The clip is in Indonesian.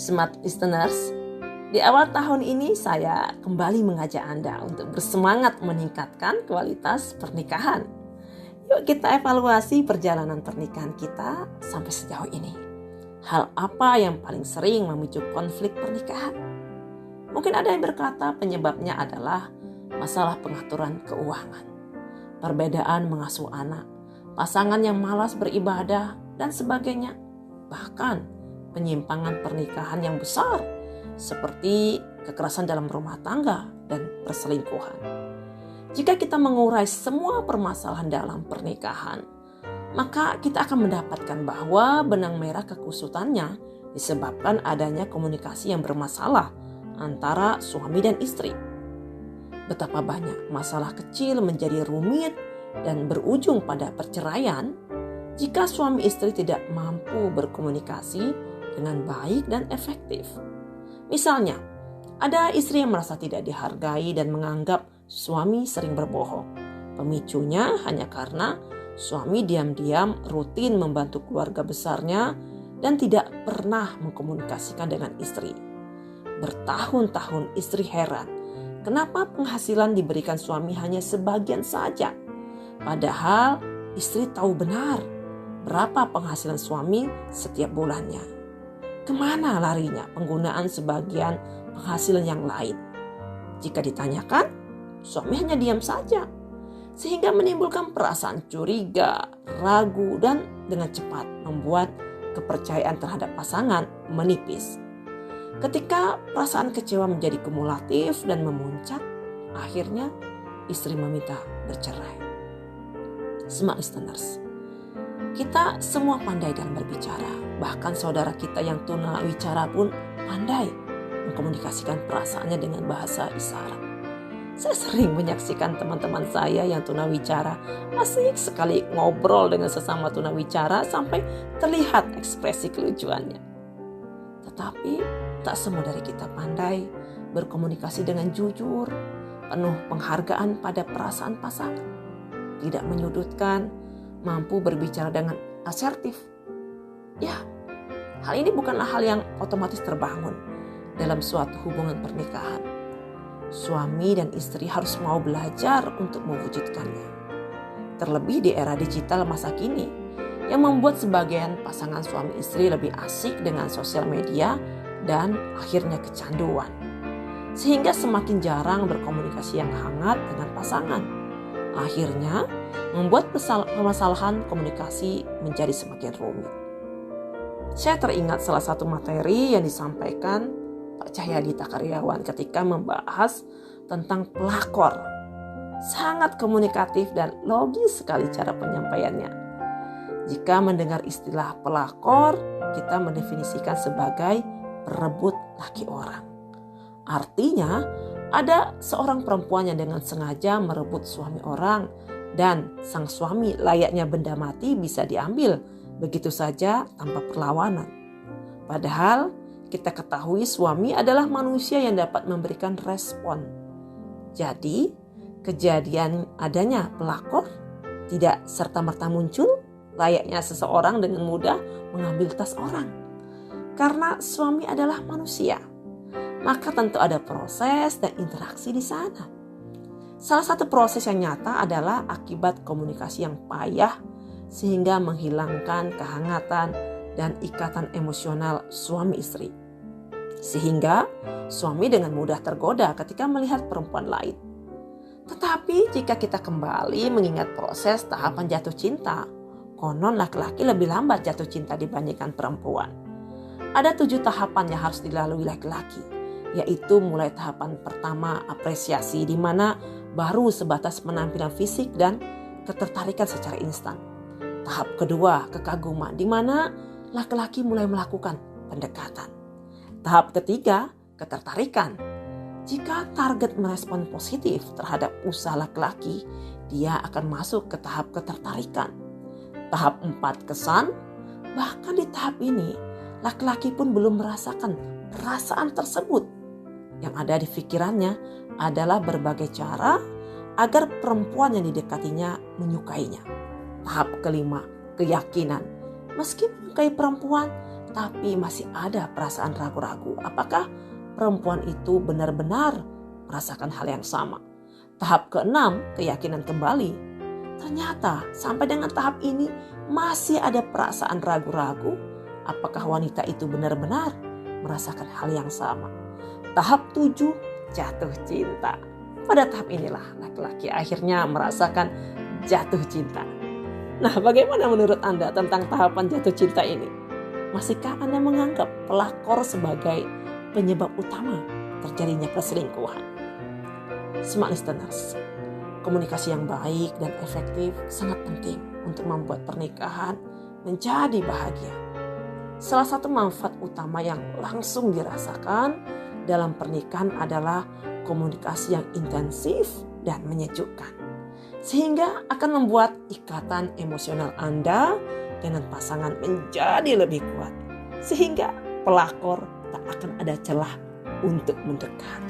Smart Listeners, di awal tahun ini saya kembali mengajak Anda untuk bersemangat meningkatkan kualitas pernikahan. Yuk kita evaluasi perjalanan pernikahan kita sampai sejauh ini. Hal apa yang paling sering memicu konflik pernikahan? Mungkin ada yang berkata penyebabnya adalah masalah pengaturan keuangan, perbedaan mengasuh anak, pasangan yang malas beribadah, dan sebagainya. Bahkan penyimpangan pernikahan yang besar seperti kekerasan dalam rumah tangga dan perselingkuhan. Jika kita mengurai semua permasalahan dalam pernikahan, maka kita akan mendapatkan bahwa benang merah kekusutannya disebabkan adanya komunikasi yang bermasalah antara suami dan istri. Betapa banyak masalah kecil menjadi rumit dan berujung pada perceraian jika suami istri tidak mampu berkomunikasi dengan baik dan efektif. Misalnya, ada istri yang merasa tidak dihargai dan menganggap suami sering berbohong. Pemicunya hanya karena suami diam-diam rutin membantu keluarga besarnya dan tidak pernah mengkomunikasikan dengan istri. Bertahun-tahun istri heran, kenapa penghasilan diberikan suami hanya sebagian saja? Padahal istri tahu benar berapa penghasilan suami setiap bulannya. Kemana larinya penggunaan sebagian penghasilan yang lain? Jika ditanyakan, suami hanya diam saja, sehingga menimbulkan perasaan curiga, ragu, dan dengan cepat membuat kepercayaan terhadap pasangan menipis. Ketika perasaan kecewa menjadi kumulatif dan memuncak, akhirnya istri meminta bercerai. Smart Listeners, kita semua pandai dalam berbicara. Bahkan saudara kita yang tunawicara pun pandai mengkomunikasikan perasaannya dengan bahasa isyarat. Saya sering menyaksikan teman-teman saya yang tunawicara asik sekali ngobrol dengan sesama tunawicara sampai terlihat ekspresi kelucuannya. Tetapi tak semua dari kita pandai berkomunikasi dengan jujur, penuh penghargaan pada perasaan pasangan, tidak menyudutkan, mampu berbicara dengan asertif. Ya, hal ini bukanlah hal yang otomatis terbangun dalam suatu hubungan pernikahan. Suami dan istri harus mau belajar untuk mewujudkannya. Terlebih di era digital masa kini yang membuat sebagian pasangan suami istri lebih asik dengan sosial media dan akhirnya kecanduan. Sehingga semakin jarang berkomunikasi yang hangat dengan pasangan. Akhirnya membuat permasalahan komunikasi menjadi semakin rumit. Saya teringat salah satu materi yang disampaikan Pak Cahyadita Karyawan ketika membahas tentang pelakor. Sangat komunikatif dan logis sekali cara penyampaiannya. Jika mendengar istilah pelakor, kita mendefinisikan sebagai perebut laki orang. Artinya, ada seorang perempuan yang dengan sengaja merebut suami orang dan sang suami layaknya benda mati bisa diambil begitu saja tanpa perlawanan. Padahal kita ketahui suami adalah manusia yang dapat memberikan respon. Jadi kejadian adanya pelakor tidak serta-merta muncul layaknya seseorang dengan mudah mengambil tas orang. Karena suami adalah manusia, maka tentu ada proses dan interaksi di sana. Salah satu proses yang nyata adalah akibat komunikasi yang payah sehingga menghilangkan kehangatan dan ikatan emosional suami istri. Sehingga suami dengan mudah tergoda ketika melihat perempuan lain. Tetapi jika kita kembali mengingat proses tahapan jatuh cinta, konon laki-laki lebih lambat jatuh cinta dibandingkan perempuan. Ada 7 tahapan yang harus dilalui laki-laki, yaitu mulai tahapan pertama apresiasi di mana baru sebatas penampilan fisik dan ketertarikan secara instan. Tahap kedua, kekaguman, di mana laki-laki mulai melakukan pendekatan. Tahap ketiga, ketertarikan. Jika target merespon positif terhadap usaha laki-laki, dia akan masuk ke tahap ketertarikan. Tahap 4, kesan. Bahkan di tahap ini, laki-laki pun belum merasakan perasaan tersebut. Yang ada di pikirannya adalah berbagai cara agar perempuan yang didekatinya menyukainya. Tahap kelima, keyakinan. Meski menyukai perempuan, tapi masih ada perasaan ragu-ragu. Apakah perempuan itu benar-benar merasakan hal yang sama? Tahap keenam, keyakinan kembali. Ternyata sampai dengan tahap ini masih ada perasaan ragu-ragu. Apakah wanita itu benar-benar merasakan hal yang sama? Tahap 7, jatuh cinta. Pada tahap inilah laki-laki akhirnya merasakan jatuh cinta. Nah, bagaimana menurut Anda tentang tahapan jatuh cinta ini? Masihkah Anda menganggap pelakor sebagai penyebab utama terjadinya perselingkuhan? Smart listeners, komunikasi yang baik dan efektif sangat penting untuk membuat pernikahan menjadi bahagia. Salah satu manfaat utama yang langsung dirasakan dalam pernikahan adalah komunikasi yang intensif dan menyejukkan, sehingga akan membuat ikatan emosional Anda dengan pasangan menjadi lebih kuat, sehingga pelakor tak akan ada celah untuk mendekat.